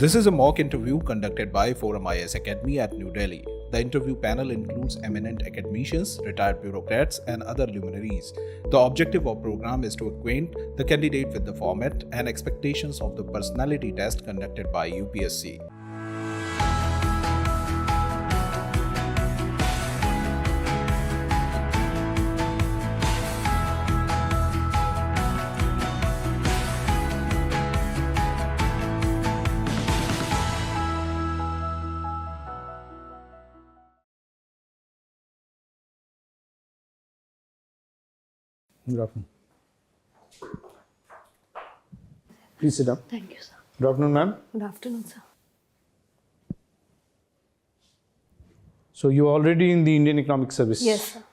This is a mock interview conducted by ForumIAS Academy at New Delhi. The interview panel includes eminent academicians, retired bureaucrats, and other luminaries. The objective of the program is to acquaint the candidate with the format and expectations of the personality test conducted by UPSC. Good afternoon. Please sit down. Thank you, sir. Good afternoon, ma'am. Good afternoon, sir. So you are already in the Indian Economic Service. Yes, sir.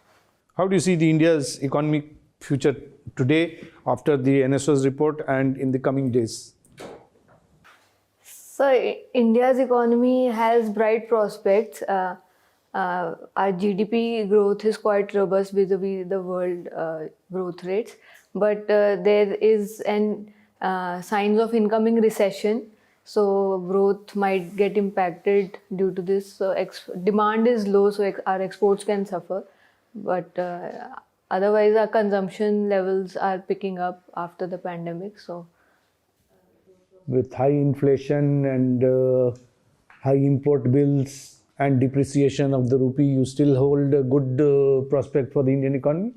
How do you see the India's economic future today after the NSO's report and in the coming days? So India's economy has bright prospects. Our GDP growth is quite robust vis-a-vis the world growth rates, but there is an signs of incoming recession. So growth might get impacted due to this. So demand is low, so our exports can suffer. But otherwise, our consumption levels are picking up after the pandemic. So With high inflation and high import bills and depreciation of the rupee, you still hold a good prospect for the Indian economy?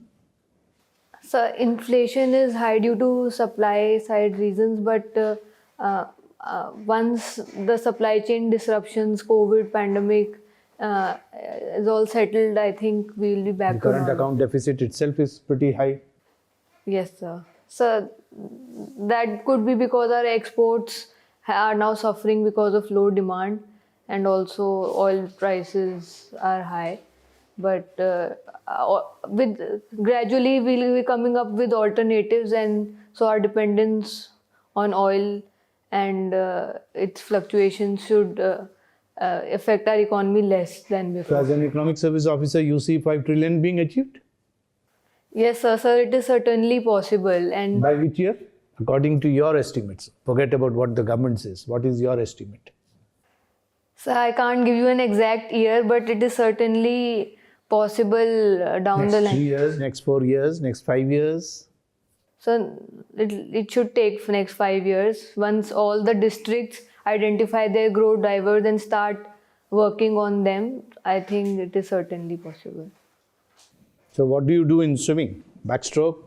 So inflation is high due to supply side reasons, but once the supply chain disruptions, COVID, pandemic is all settled, I think we will be back The to current normal. account deficit itself is pretty high. Yes, sir. So that could be because our exports are now suffering because of low demand, and also oil prices are high. But with gradually we'll be coming up with alternatives, and so our dependence on oil and its fluctuations should affect our economy less than So before. as an economic service officer, you see 5 trillion being achieved? Yes, sir, it is certainly possible. And By which year? According to your estimates. Forget about what the government says. What is your estimate? so I can't give you an exact year, but it is certainly possible down Next the 3 line. years, next 4 years, next 5 years? So it should take for next 5 years. Once all the districts identify their growth drivers and start working on them, I think it is certainly possible. So what do you do in swimming? Backstroke?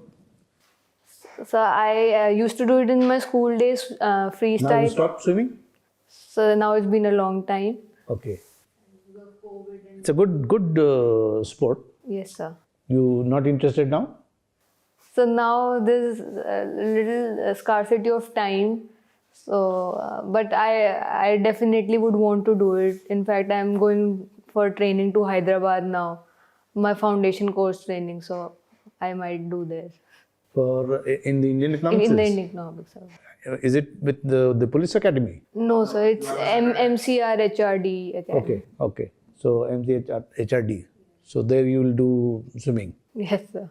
So I used to do it in my school days, Now you freestyle. stopped swimming? So now it's been a long time. Okay. It's a good sport. Yes, sir. You not interested now? So now there's a little scarcity of time. So, but I definitely would want to do it. In fact, I'm going for training to Hyderabad now, my foundation course training. So I might do this For in the Indian Economics? in the Indian economics. Is it with the police academy? No, sir, it's MCR HRD Academy. Okay. So MCH HRD. So there you will do swimming. Yes, sir.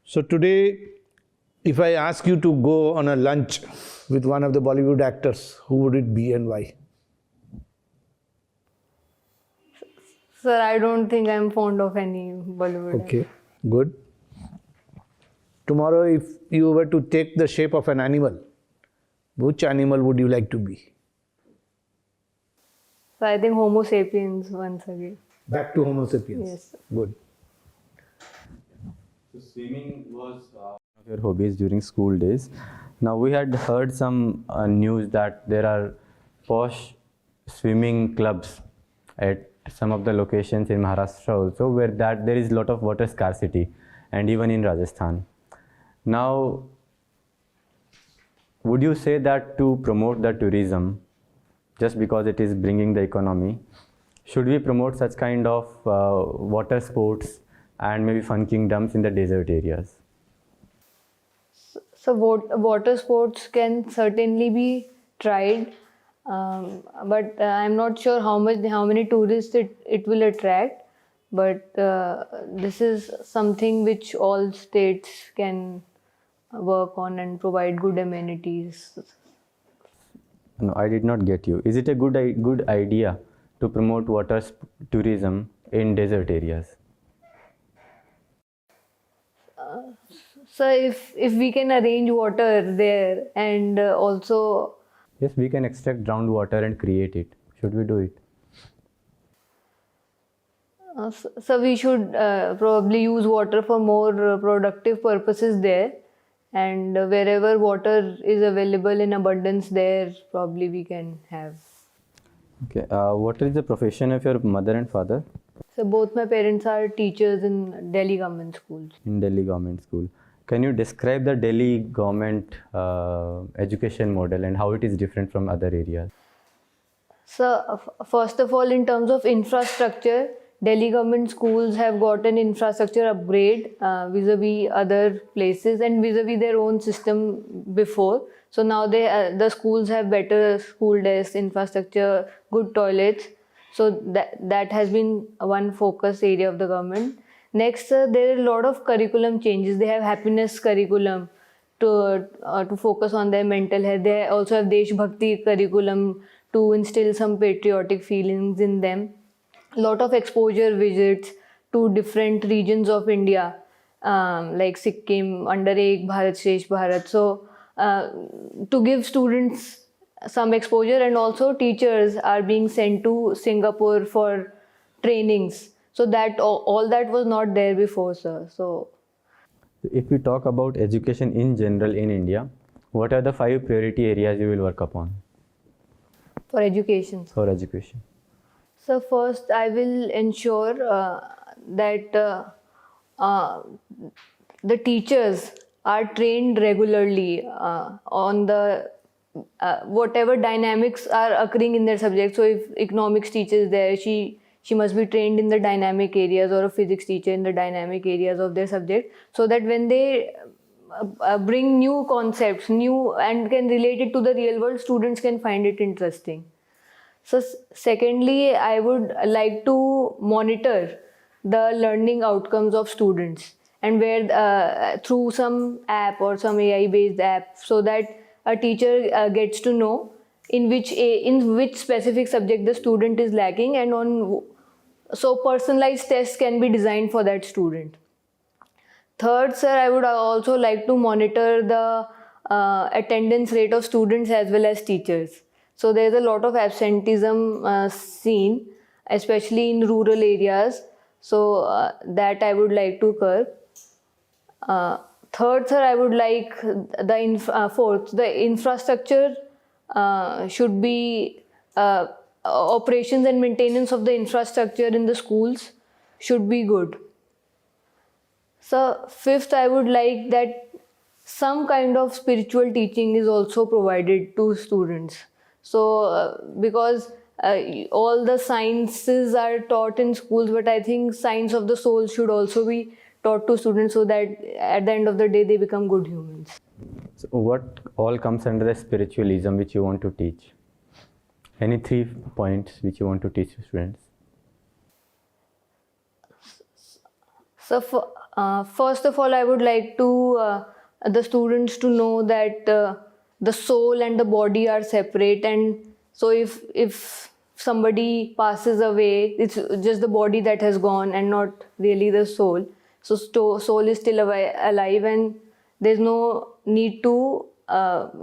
So today, if I ask you to go on a lunch with one of the Bollywood actors, who would it be and why? Sir, I don't think I'm fond of any Bollywood. Okay, good. Tomorrow, if you were to take the shape of an animal, which animal would you like to be? So I think Homo sapiens once again. Back to Homo sapiens. Yes, sir. Good. So swimming was one of your hobbies during school days. Now we had heard some news that there are posh swimming clubs at some of the locations in Maharashtra also, where there is a lot of water scarcity, and even in Rajasthan. Now, would you say that to promote the tourism, just because it is bringing the economy, should we promote such kind of water sports and maybe fun kingdoms in the desert areas? So water sports can certainly be tried, but I'm not sure how many tourists it will attract. But this is something which all states can work on and provide good amenities. No, I did not get you. Is it a good idea to promote tourism in desert areas? So if we can arrange water there and also Yes, we can extract groundwater and create it. Should we do it? so we should probably use water for more productive purposes there, and wherever water is available in abundance there, probably we can have. Okay. What is the profession of your mother and father? So both my parents are teachers in Delhi government schools. In Delhi government school. Can you describe the Delhi government education model and how it is different from other areas? So first of all, in terms of infrastructure, Delhi government schools have got an infrastructure upgrade vis-a-vis other places and vis-a-vis their own system before. So now the schools have better school desks, infrastructure, good toilets. So that has been one focus area of the government. Next, there are a lot of curriculum changes. They have happiness curriculum to focus on their mental health. They also have Desh Bhakti curriculum to instill some patriotic feelings in them. A lot of exposure visits to different regions of India, like Sikkim, under Ek Bharat, Shresh Bharat. So to give students some exposure, and also teachers are being sent to Singapore for trainings. So that all that was not there before, sir. So if we talk about education in general in India, what are the 5 priority areas you will work upon for education. for education? So first, I will ensure that the teachers are trained regularly on the whatever dynamics are occurring in their subject. So if economics teacher is there, she must be trained in the dynamic areas, or a physics teacher in the dynamic areas of their subject, so that when they bring new concepts, new and can relate it to the real world, students can find it interesting. So secondly, I would like to monitor the learning outcomes of students, and where through some app or some AI based app, so that a teacher gets to know in which specific subject the student is lacking, and so personalized tests can be designed for that student. Third, sir, I would also like to monitor the attendance rate of students as well as teachers. So there's a lot of absenteeism seen, especially in rural areas. So that I would like to curb. Third, sir, I would like fourth, the infrastructure should be operations and maintenance of the infrastructure in the schools should be good. So fifth, I would like that some kind of spiritual teaching is also provided to students. So because all the sciences are taught in schools, but I think science of the soul should also be taught to students, so that at the end of the day they become good humans. So what all comes under the spiritualism which you want to teach? Any 3 points which you want to teach students? So first of all, I would like to the students to know that the soul and the body are separate, and so if somebody passes away, it's just the body that has gone and not really the soul. So soul is still alive, and there's no need to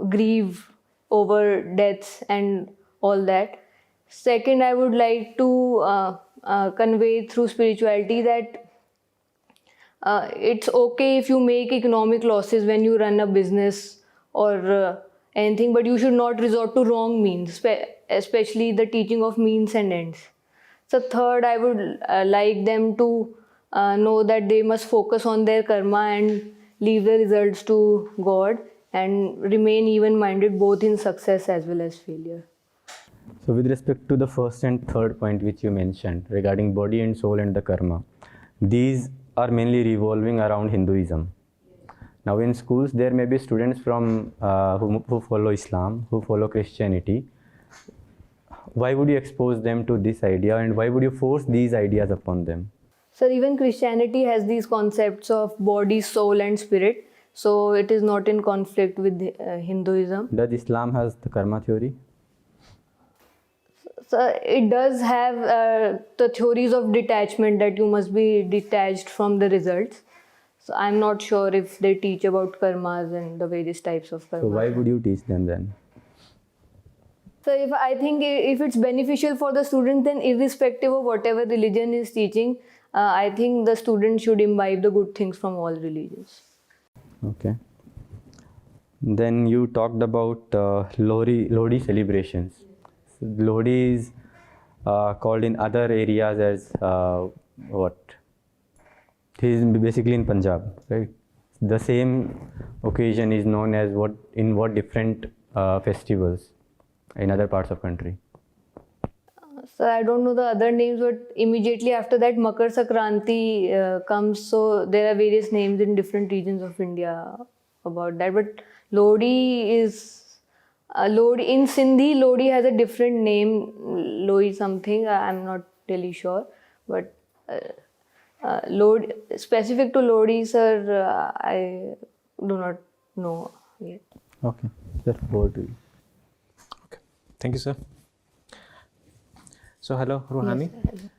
grieve over deaths and all that. Second, I would like to convey through spirituality that it's okay if you make economic losses when you run a business or anything, but you should not resort to wrong means, especially the teaching of means and ends. So third, I would like them to know that they must focus on their karma and leave the results to God, and remain even-minded both in success as well as failure. So with respect to the first and third point which you mentioned regarding body and soul and the karma, these are mainly revolving around Hinduism. Now in schools there may be students from who follow Islam, who follow Christianity. Why would you expose them to this idea, and why would you force these ideas upon them? So even Christianity has these concepts of body, soul and spirit. So it is not in conflict with Hinduism. Does Islam has the karma theory? So it does have the theories of detachment, that you must be detached from the results. So I'm not sure if they teach about karmas and the various types of karmas. So why would you teach them then? So I think if it's beneficial for the student, then irrespective of whatever religion is teaching, I think the student should imbibe the good things from all religions. Okay. Then you talked about Lodi celebrations. So Lodi is called in other areas as what? It is basically in Punjab, right? The same occasion is known as what different festivals in other parts of country? So I don't know the other names, but immediately after that Makar Sankranti comes. So there are various names in different regions of India about that. But Lodi is Lodi in Sindhi. Lodi has a different name, Lodi something. I'm not really sure, but Lodi specific to Lodi, sir, I do not know yet. Okay, sir, over to you. Okay, thank you, sir. So hello, Ruhani. Yes,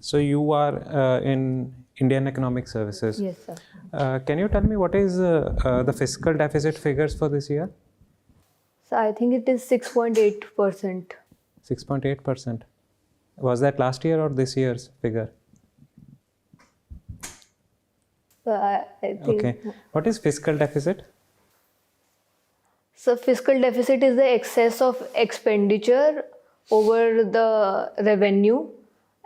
So you are in Indian Economic Services. yes, sir. Can you tell me what is the fiscal deficit figures for this year? So I think it is 6.8%. 6.8%. Was that last year or this year's figure? So I think. Okay. What is fiscal deficit? So fiscal deficit is the excess of expenditure over the revenue,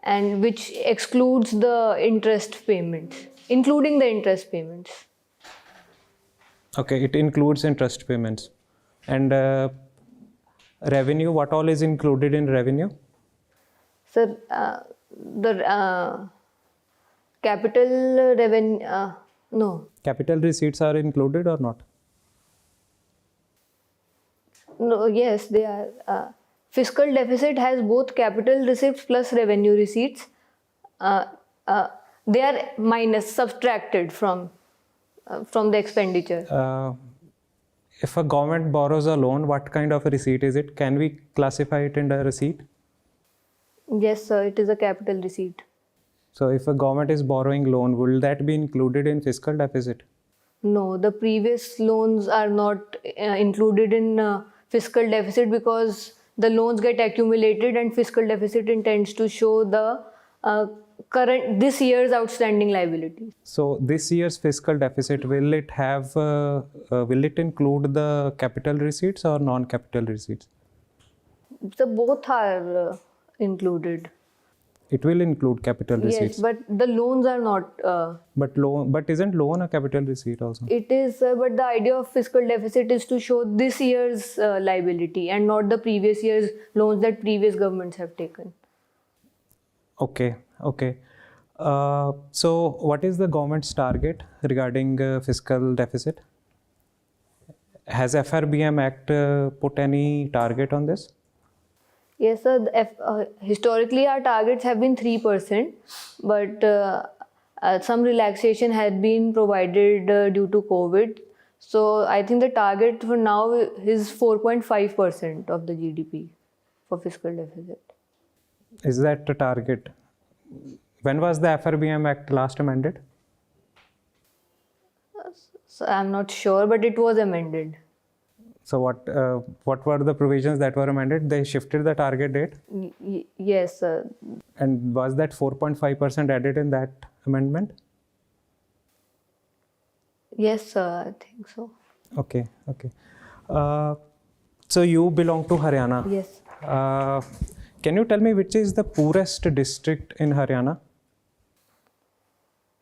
and which excludes the interest payments, including the interest payments. Okay, it includes interest payments. And revenue, what all is included in revenue? So the capital revenue, no. Capital receipts are included or not? No, yes, they are. Fiscal deficit has both capital receipts plus revenue receipts. They are minus, subtracted from the expenditure. If a government borrows a loan, what kind of a receipt is it? Can we classify it in a receipt? Yes, sir, it is a capital receipt. So if a government is borrowing loan, will that be included in fiscal deficit? No, the previous loans are not included in fiscal deficit, because the loans get accumulated and fiscal deficit intends to show the this year's outstanding liabilities. So this year's fiscal deficit, will it have, will it include the capital receipts or non-capital receipts? So both are included. It will include capital receipts. Yes, but the loans are not. But isn't loan a capital receipt also? It is, but the idea of fiscal deficit is to show this year's liability and not the previous year's loans that previous governments have taken. Okay, okay. So what is the government's target regarding fiscal deficit? Has FRBM Act put any target on this? Yes, sir. Historically, our targets have been 3%, but some relaxation had been provided due to COVID. So I think the target for now is 4.5% of the GDP for fiscal deficit. Is that the target? When was the FRBM Act last amended? So I'm not sure, but it was amended. So what were the provisions that were amended? They shifted the target date? Yes, sir. And was that 4.5% added in that amendment? Yes, sir, I think so. Okay, okay. So you belong to Haryana. Yes. Can you tell me which is the poorest district in Haryana?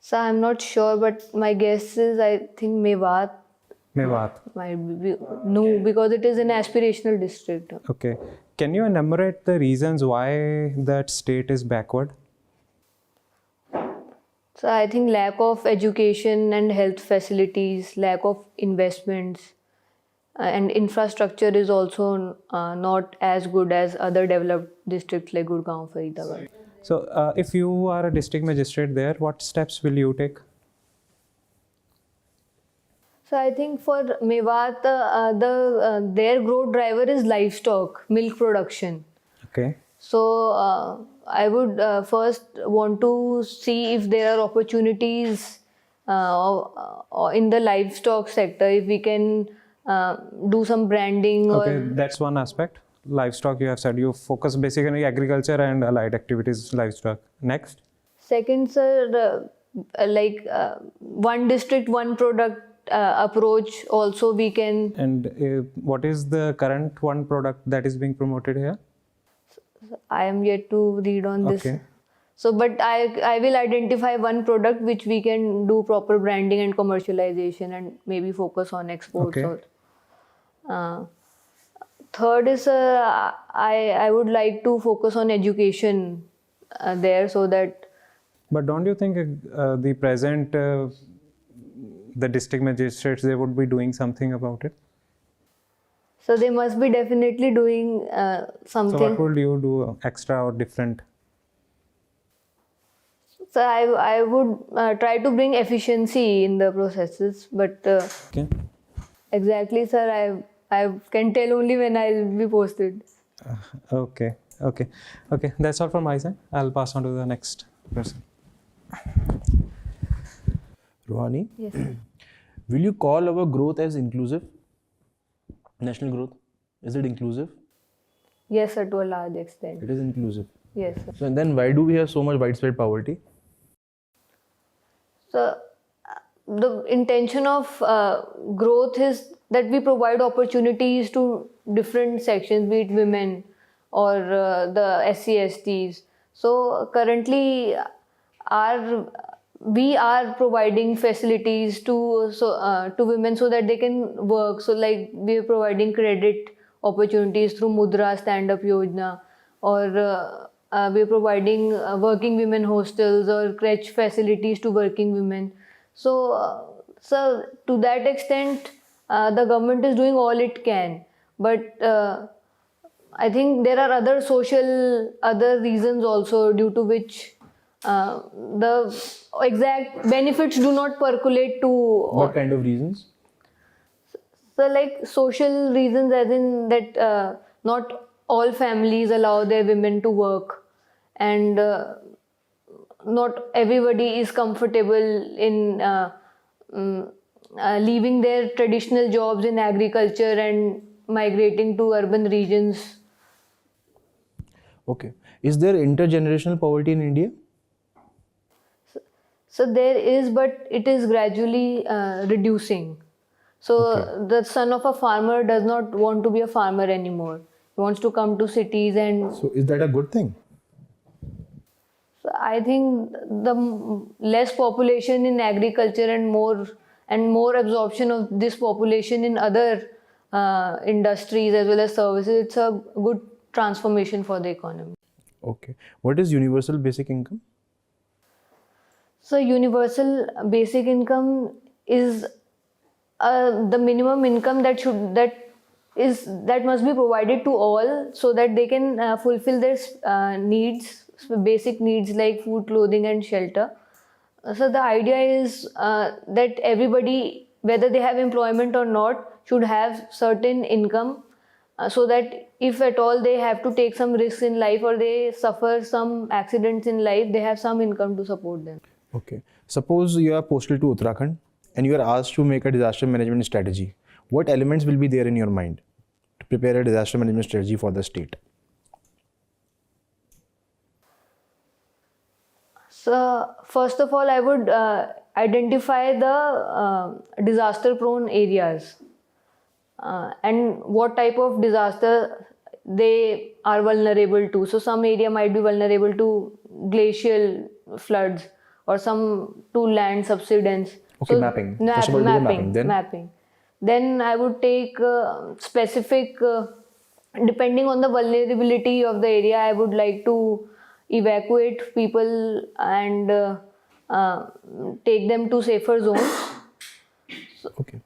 So I'm not sure, but my guess is, I think Mewat. Mewat. Might be, no, because it is an aspirational district. Okay. Can you enumerate the reasons why that state is backward? So I think lack of education and health facilities, lack of investments, and infrastructure is also not as good as other developed districts like Gurgaon, Faridabad. So if you are a district magistrate there, what steps will you take? So I think for Mewat, their growth driver is livestock, milk production. Okay. So I would first want to see if there are opportunities in the livestock sector, if we can do some branding Okay, or that's one aspect. Livestock, you have said you focus basically agriculture and allied activities, livestock. Next. second, sir, one district, one product approach also we can. And what is the current one product that is being promoted here? I am yet to read on this. Okay. So, but I will identify one product which we can do proper branding and commercialization and maybe focus on exports. Okay. Third is I would like to focus on education there, so that. But don't you think the present the district magistrates, they would be doing something about it? So they must be definitely doing something. So what would you do extra or different? So I would try to bring efficiency in the processes, but Okay. exactly, sir, I can tell only when I'll be posted. Okay. That's all from my side. I'll pass on to the next person. Ruhani, Yes. will you call our growth as inclusive? National growth, is it inclusive? Yes, sir, to a large extent. It is inclusive. Yes, sir. So then why do we have so much widespread poverty? So the intention of growth is that we provide opportunities to different sections, be it women or the SC/STs. So currently, we are providing facilities to women so that they can work. So like we are providing credit opportunities through Mudra Stand Up Yojana, or we are providing working women hostels or crèche facilities to working women. So to that extent, the government is doing all it can. But I think there are other reasons also due to which the exact benefits do not percolate to. What kind of reasons? So like social reasons, as in that not all families allow their women to work, and not everybody is comfortable in leaving their traditional jobs in agriculture and migrating to urban regions. Okay. Is there intergenerational poverty in India? So there is, but it is gradually reducing. So the son of a farmer does not want to be a farmer anymore. He wants to come to cities, and So is that a good thing? so I think the less population in agriculture and more absorption of this population in other industries as well as services, it's a good transformation for the economy. Okay. What is universal basic income? So universal basic income is the minimum income that must be provided to all, so that they can fulfill their needs, basic needs like food, clothing, and shelter. So the idea is that everybody, whether they have employment or not, should have certain income, so that if at all they have to take some risks in life or they suffer some accidents in life, they have some income to support them. Okay. Suppose you are posted to Uttarakhand and you are asked to make a disaster management strategy. What elements will be there in your mind to prepare a disaster management strategy for the state? So first of all, I would identify the disaster-prone areas and what type of disaster they are vulnerable to. So some area might be vulnerable to glacial floods, or some to land subsidence. Okay, So mapping. First of all, do the mapping. Then? mapping. Then I would take specific, depending on the vulnerability of the area, I would like to evacuate people and take them to safer zones. Okay.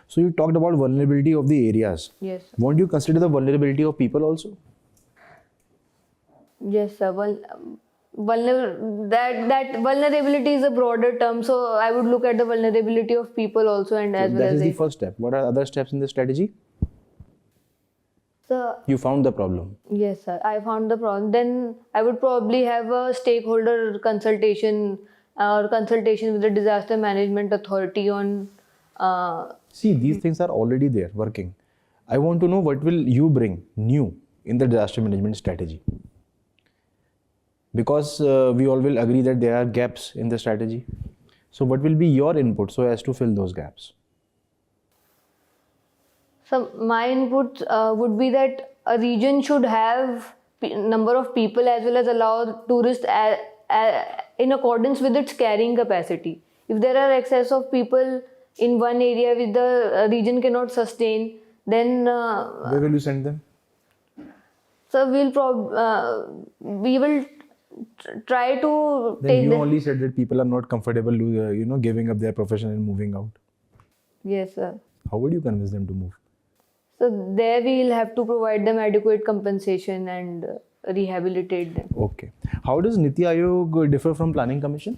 So you talked about vulnerability of the areas. Yes. Won't you consider the vulnerability of people also? Yes, sir. That vulnerability is a broader term, so I would look at the vulnerability of people also, and as well That as is the first step. What are other steps in the strategy? So You found the problem. yes, sir. I found the problem. Then I would probably have a stakeholder consultation or consultation with the disaster management authority on. See, these things are already there working. I want to know what will you bring new in the disaster management strategy? Because we all will agree that there are gaps in the strategy. So what will be your input so as to fill those gaps? So my input would be that a region should have number of people as well as allow tourists in accordance with its carrying capacity. If there are excess of people in one area which the region cannot sustain, then Where will you send them? so we will try to Then take you the, only said that people are not comfortable, giving up their profession and moving out. yes, sir. How would you convince them to move? So there we will have to provide them adequate compensation and rehabilitate them. Okay. How does Niti Aayog differ from Planning Commission?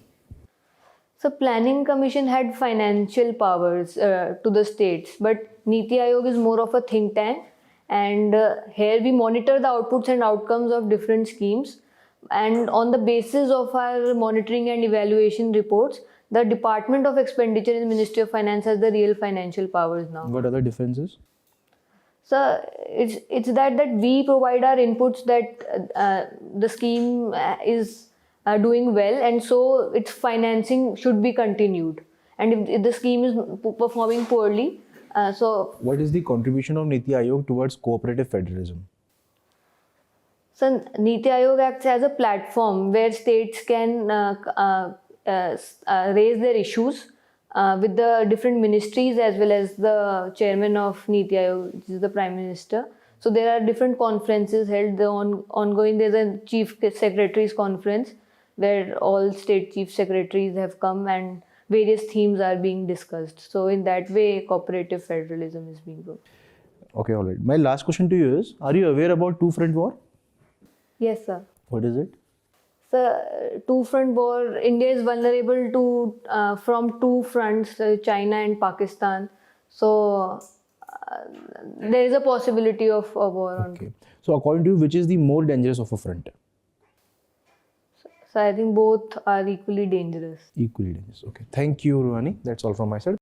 So Planning Commission had financial powers to the states, but Niti Aayog is more of a think tank, and here we monitor the outputs and outcomes of different schemes, and on the basis of our monitoring and evaluation reports, the Department of Expenditure in the Ministry of Finance has the real financial powers now. What are the differences? So it's that we provide our inputs that the scheme is doing well, and so its financing should be continued. And if the scheme is performing poorly, so What is the contribution of Niti Aayog towards cooperative federalism? Niti Aayog acts as a platform where states can raise their issues with the different ministries as well as the chairman of Niti Aayog, which is the Prime Minister. So there are different conferences held. Ongoing, there's a Chief Secretaries Conference where all state Chief Secretaries have come and various themes are being discussed. So in that way, cooperative federalism is being brought. Okay, all right. My last question to you is, are you aware about two-front war? Yes, sir. What is it? So, two-front war, India is vulnerable to from two fronts, China and Pakistan. So, there is a possibility of a war on. Okay. So according to you, which is the more dangerous of a front? So, I think both are equally dangerous. Equally dangerous. Okay. Thank you, Ruhani. That's all from my side.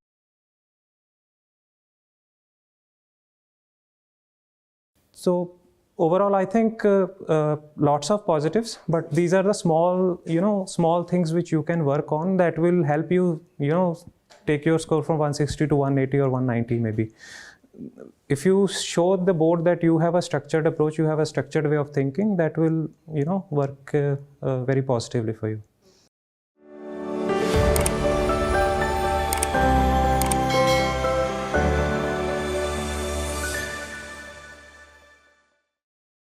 So overall, I think lots of positives, but these are the small things which you can work on that will help you, take your score from 160 to 180 or 190 maybe. If you show the board that you have a structured approach, you have a structured way of thinking, that will, work very positively for you.